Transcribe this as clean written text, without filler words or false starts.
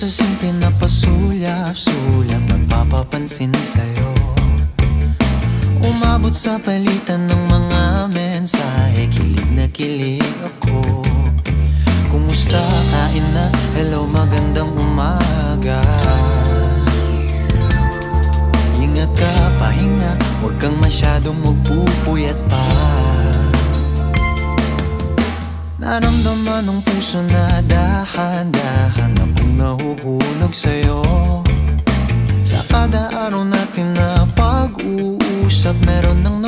sa simple na pasulyap-sulyap, nagpapapansin sa'yo. Umabot sa palitan ng mga mensahe, kilig na kilig ako. Kumusta, kain na, hello, magandang umaga. Ingat ka, pahinga, huwag kang masyadong magpupuyat pa. Naramdaman ng puso na dahan-dahan akong nahuhulog sa'yo. Sa kada araw natin na pag-uusap, meron nang